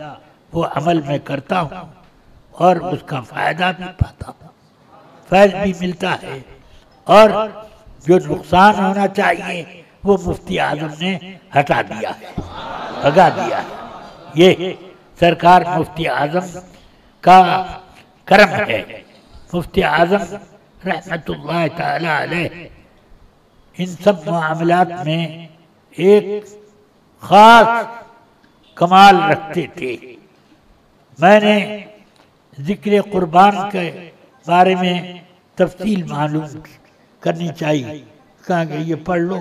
وہ عمل میں کرتا ہوں اور اس کا فائدہ بھی پاتا ہوں، فیض بھی ملتا ہے، اور جو نقصان ہونا چاہیے وہ مفتی اعظم نے ہٹا دیا ہے، بھگا دیا ہے۔ یہ سرکار مفتی اعظم کا کرم ہے۔ مفتی اعظم رحمت اللہ تعالی علیہ ان سب معاملات میں ایک خاص کمال رکھتے تھے۔ میں نے ذکر قربان کے بارے میں تفصیل معلوم کرنی چاہیے، کہا کہ یہ پڑھ لو،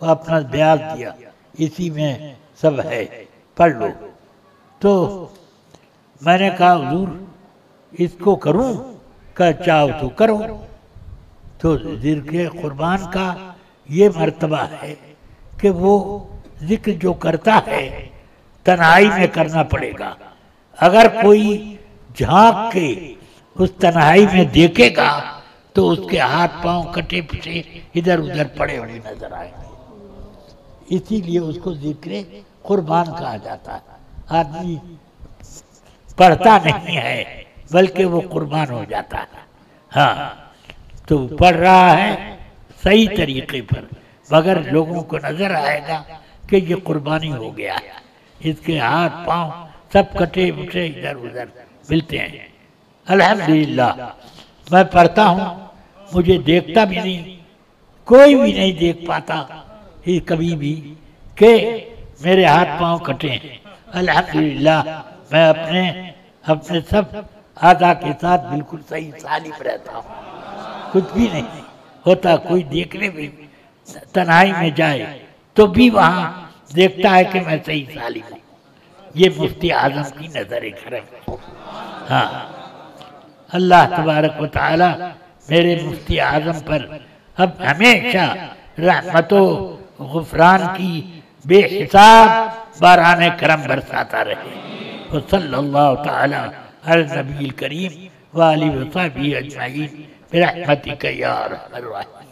وہ اپنا بیان دیا، اسی میں سب ہے، پڑھ لو۔ تو میں نے کہا حضور اس کو کروں؟ کہ چاہو تو کرو۔ تو ذکر قربان کا یہ مرتبہ ہے کہ وہ ذکر جو کرتا ہے تنہائی میں کرنا پڑے گا، اگر کوئی جھانک کے اس تنہائی میں دیکھے گا تو اس کے ہاتھ پاؤں کٹے پٹے ادھر ادھر پڑے ہوئے نظر آئیں گے، اسی لیے اس کو ذکر قربان کہا جاتا ہے۔ آدمی پڑھتا نہیں ہے بلکہ وہ قربان ہو جاتا ہے، ہاں تو پڑھ رہا ہے صحیح طریقے پر، مگر لوگوں کو نظر آئے گا کہ یہ قربانی ہو گیا ہے، اس کے ہاتھ پاؤں سب کٹے پٹے ادھر ادھر ملتے ہیں۔ الحمدللہ میں پڑھتا ہوں، مجھے دیکھتا بھی نہیں، کوئی بھی نہیں دیکھ پاتا کبھی بھی کہ میرے ہاتھ پاؤں کٹے ہیں۔ الحمدللہ میں اپنے سب اعضاء کے ساتھ بالکل صحیح سالم رہتا ہوں، کچھ بھی نہیں ہوتا۔ کوئی دیکھنے بھی تنہائی میں جائے تو بھی وہاں دیکھتا ہے کہ میں صحیح سالم ہوں۔ یہ مفتی اعظم کی نظر کرم ہے۔ ہاں اللہ تبارک و تعالی میرے مفتی اعظم پر اب ہمیشہ رحمت و غفران کی بے حساب باران کرم برساتا رہے۔ وصلی اللہ تعالی علی النبی الکریم وآلہ وصحبہ اجمعین برحمتک یا ارحم الراحمین۔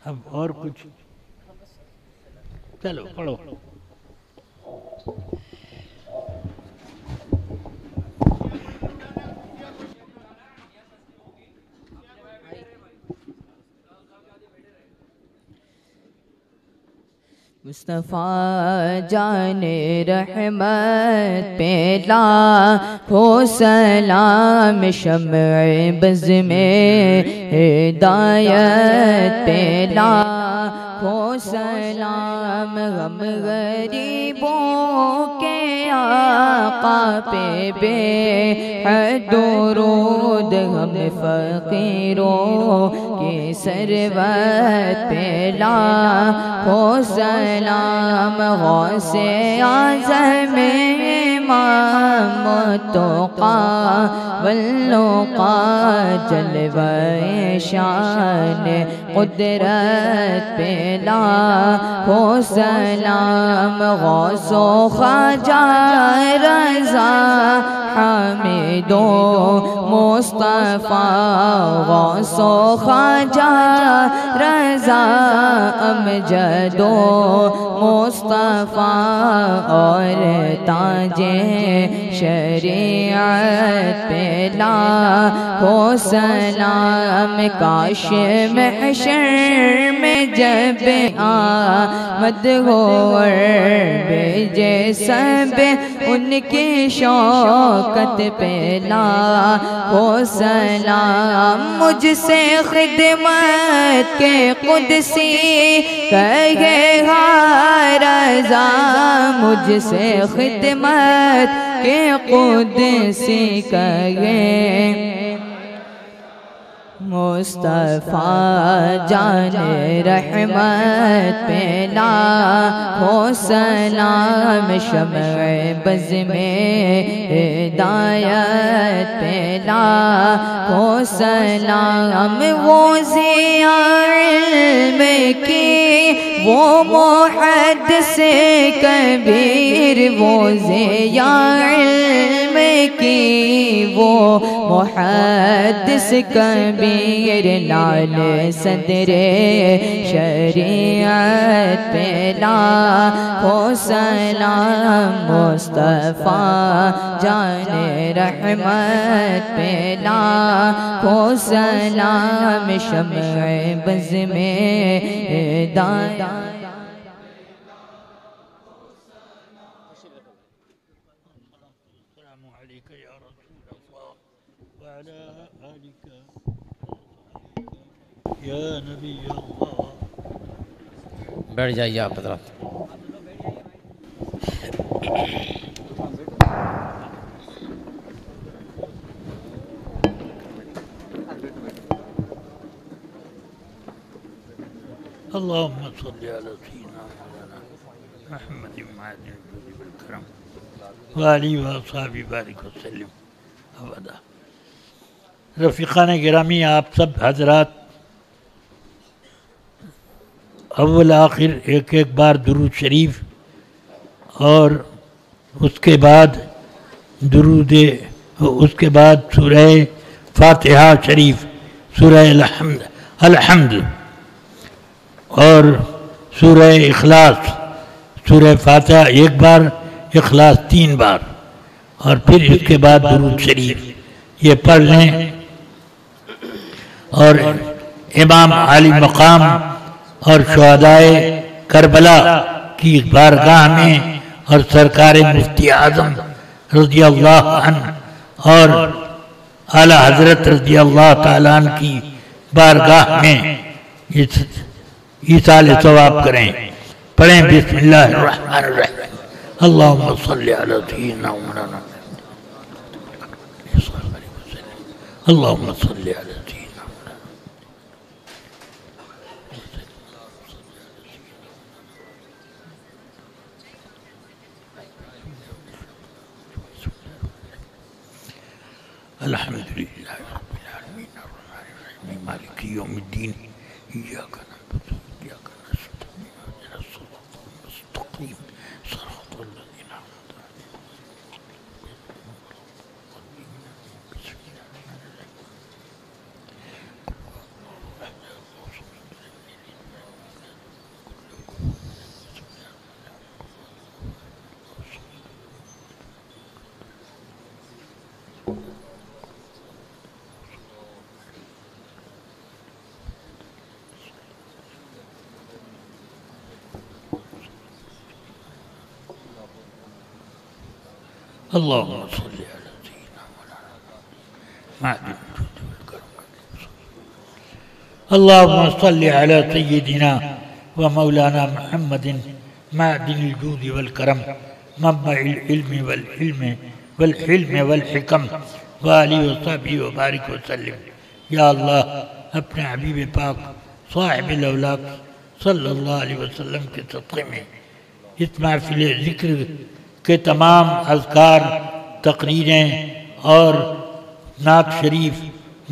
اب اور کچھ چلو پڑھو۔ مصطفیٰ جان رحمت پہ لاکھوں سلام، شمع بز میں ہدایت پہ لاکھوں سلام، غم غریبوں کے آقا پہ بے حد درود، ہم فقیروں کی ثروت پہ لاکھوں سلام، غوث اعظم امام متقی والنقی، جلوہ شان قدرت پہ لاکھوں سلام، غوث و خواجہ رضا حامد و مصطفیٰ، غوث و خواجہ رضا امجد و مصطفیٰ، اور تاج شریعت پہ لاکھوں سلام، کاش محشر میں جب آمد ہو اور بھیجے سب ان کی شوکت پہ لاکھوں سلام، مجھ سے خدمت کے قدسی کہے ہاں رضا، مجھ سے خدمت کے قدسی کہے مصطفیٰ جان رحمت پہ لاکھوں سلام، شمع بز میں ہدایت پہ لاکھوں سلام، وہ ضیاء علم کی وہ محدث کبیر، وہ ضیاء علم کی وہ محدث کبیر، لال صدر شریعت پہ لاکھوں سلام، مصطفیٰ جان رحمت پہ لاکھوں سلام، شمع بز میں ہدایت۔ یا نبی اللہ، بیٹھ جائیے آپ حضرات۔ اللہم صلی علی سیدنا مولانا محمد معدن الجود والکرم وآلہ وصحبہ بارک وسلم ابدا۔ رفیقان گرامی، آپ سب حضرات اول آخر ایک ایک بار درود شریف اور اس کے بعد سورہ فاتحہ شریف، سورہ الحمد اور سورہ اخلاص، سورہ فاتحہ ایک بار، اخلاص 3 بار، اور پھر اس کے بعد درود شریف یہ پڑھ لیں، اور امام عالی مقام اور شہدائے کربلا کی بارگاہ میں اور سرکار مفتی اعظم رضی اللہ عنہ اور اعلی حضرت رضی اللہ تعالیٰ عنہ کی بارگاہ میں ایصال ثواب کریں۔ پڑھیں بسم اللہ الرحمن الرحیم، اللہم صلی علی سیدنا مولانا اللہم صلی علی سیدنا مولانا۔ الحمدللہ رب العالمین الرحمن الرحیم مالک یوم الدین، ایاک نعبد و ایاک نستعین اہدنا الصراط المستقیم صراط الذین انعمت علیہم بسم اللہ الرحمن الرحیم۔ اللہم صلی علی سیدنا مولانا معدن الجود والکرم، اللہم صلی علی سیدنا و مولانا محمد معدن الجود والکرم، منبع العلم والحلم والحکم، وآلہ وصحبہ وبارک وسلم۔ یا اللہ، اپنے حبیب پاک صاحب الاولاق صلی اللہ علیہ وسلم کے صدقے میں اس محفل ذکر کے تمام اذکار، تقریریں اور نعت شریف،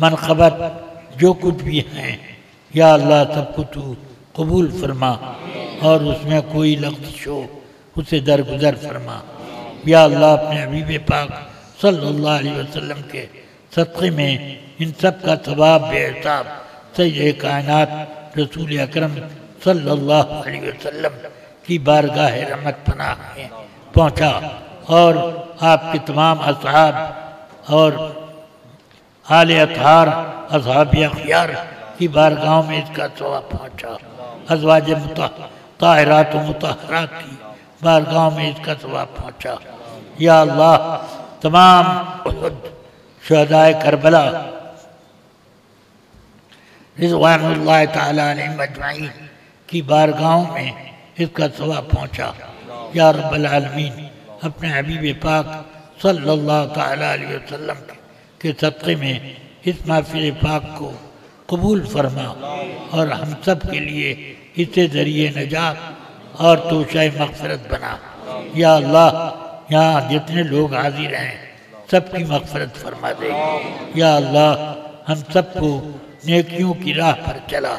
منقبت جو کچھ بھی ہیں، یا اللہ سب کو تو قبول فرما، اور اس میں کوئی لغزش ہو اسے درگزر فرما۔ یا اللہ، اپنے حبیب پاک صلی اللہ علیہ وسلم کے صدقے میں ان سب کا ثواب بے حساب سید کائنات رسول اکرم صلی اللہ علیہ وسلم کی بارگاہ رحمت پناہ میں پہنچا، اور آپ کے تمام اصحاب اور آل اطہار اصحاب اخیار کی بارگاہوں میں اس کا ثواب پہنچا، ازواج طاہرات و مطہرات کی بارگاہوں میں اس کا ثواب پہنچا۔ یا اللہ، تمام شہدائے کربلا رضوان اللہ تعالیٰ علیہم اجمعین کی بارگاہوں میں اس کا ثواب پہنچا۔ یا رب العالمین، اپنے حبیب پاک صلی اللہ تعالیٰ علیہ وسلم کے صدقے میں اس محفل پاک کو قبول فرما اور ہم سب کے لیے اسے ذریعے نجات اور توشہ مغفرت بنا۔ یا اللہ یہاں جتنے لوگ حاضر ہیں سب کی مغفرت فرما دے۔ یا اللہ ہم سب کو نیکیوں کی راہ پر چلا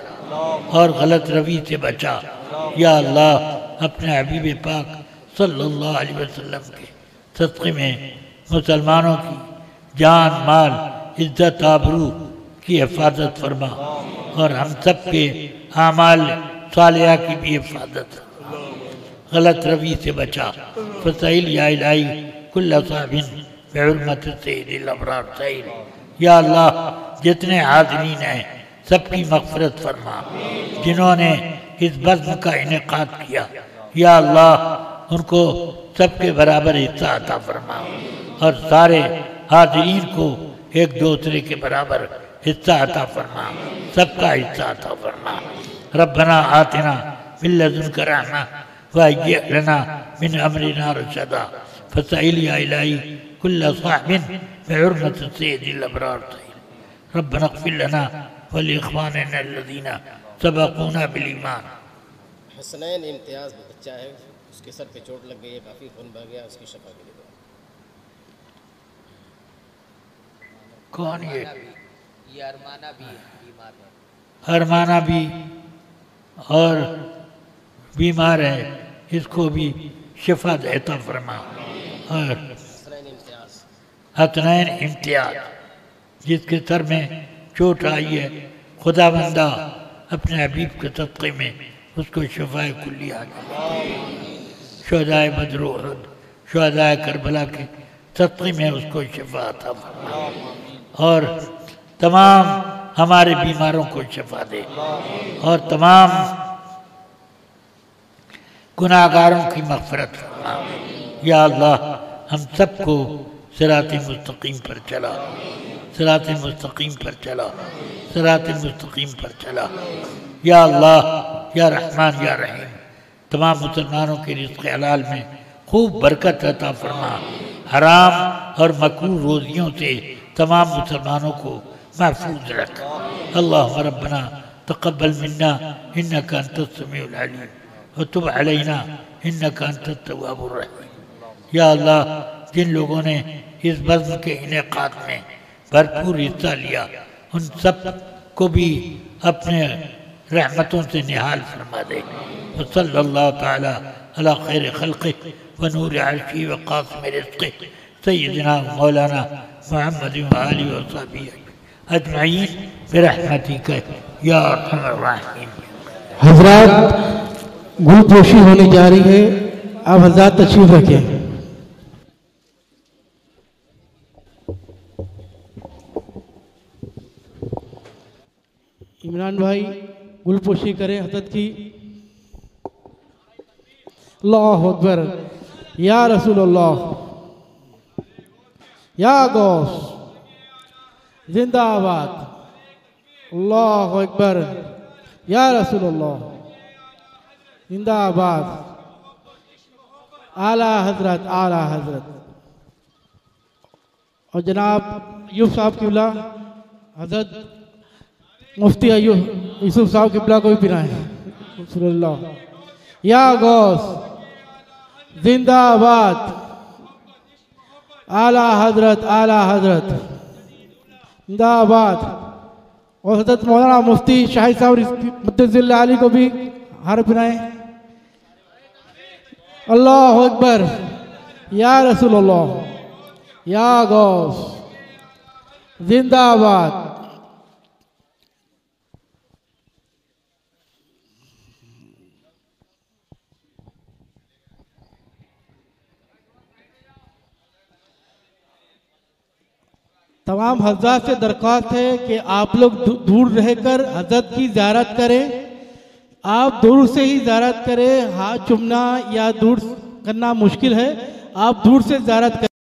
اور غلط روی سے بچا۔ یا اللہ اپنے حبیب پاک صلی اللہ علیہ وسلم کے صدقے میں مسلمانوں کی جان مال عزت آبرو کی حفاظت فرما اور ہم سب کے اعمال صالحہ کی بھی حفاظت فرما، غلط روی سے بچا۔ فسائل یا الہی کل صاحب بعرمت سید الابرار سائل۔ یا اللہ جتنے حاضرین ہیں سب کی مغفرت فرما، جنہوں نے اس بزم کا انعقاد کیا یا اللہ ان کو سب کے برابر حصہ عطا فرما اور سارے حاضرین کو ایک دوسرے کے برابر حصہ عطا فرما، سب کا حصہ عطا فرما۔ ربنا آتنا من لدنک رحمہ وہیئ لنا من امرنا رشدا۔ فسائل یا الہی کل صاحب بعرمت سید الابرار سائل۔ ربنا اغفر لنا ولاخواننا الذین سبقونا بالایمان۔ حسنین امتیاز بچہ ہے، اس کے سر پہ چوٹ لگ گئی ہے، کافی خون بہہ گیا، اس کی شفا کے لیے دعا۔ کون یہ ارمانہ بھی بیمار ہے، ارمانہ بھی اور بیمار ہے، اس کو بھی شفا عطا فرما۔ اور حسنین امتیاز حسنین امتیاز جس کے سر میں چوٹ آئی ہے، خدا بندہ اپنے حبیب کے صدقے میں اس کو شفاء کلی آ جائے۔ شہدائے بدر و احد، شہدائے کربلا کے صدقے میں اس کو شفا عطا فرما اور تمام ہمارے بیماروں کو شفا دے اور تمام گناہگاروں کی مغفرت فرما۔ یا اللہ ہم سب کو صراط مستقیم پر چلا، صراط مستقیم پر چلا، صراط مستقیم پر چلا۔ یا اللہ یا رحمان یا رحیم تمام مسلمانوں کے رزق حلال میں خوب برکت عطا فرما، حرام اور مکروہ روزیوں سے تمام مسلمانوں کو محفوظ رکھ۔ اللہم ربنا تقبل منا انک انت السمیع العلیم وتب علینا انک انت التواب الرحیم۔ یا اللہ جن لوگوں نے اس بزم کے انعقاد میں بھرپور حصہ لیا ان سب کو بھی اپنے رحمتوں سے نہال فرما دے۔ وصلی اللہ تعالی علی خیر خلقہ ونور عرشہ وقاسم رزقہ سیدنا مولانا محمد وآلہ وصحبہ اجمعین برحمتک یا ارحم الراحمین۔ حضرات گل پوشی ہونے جا رہی ہے، آپ حضرات تشریف رکھیں۔ عمران بھائی گل پوشی کریں حضرت کی۔ اللہ اکبر، یا رسول اللہ، یا غوث، زندہ آباد، اللہ اکبر، یا رسول اللہ، زندہ آباد، اعلیٰ حضرت، اعلیٰ حضرت۔ اور جناب ایوب صاحب قبلہ، حضرت مفتی یوسف صاحب قبلہ کو بھی پنائیں۔ رسول اللہ، یا غوث، زندہ آباد، اعلیٰ حضرت، اعلیٰ حضرت، زندہ آباد۔ اور حضرت مولانا مفتی شاہد صاحب مدثر اللہ علی کو بھی ہار پنائیں۔ اللہ اکبر، یا رسول اللہ، یا غوث، زندہ آباد۔ تمام حضرات سے درخواست ہے کہ آپ لوگ دور رہ کر حضرت کی زیارت کریں۔ آپ دور سے ہی زیارت کریں، ہاتھ چومنا یا دور کرنا مشکل ہے، آپ دور سے زیارت کریں۔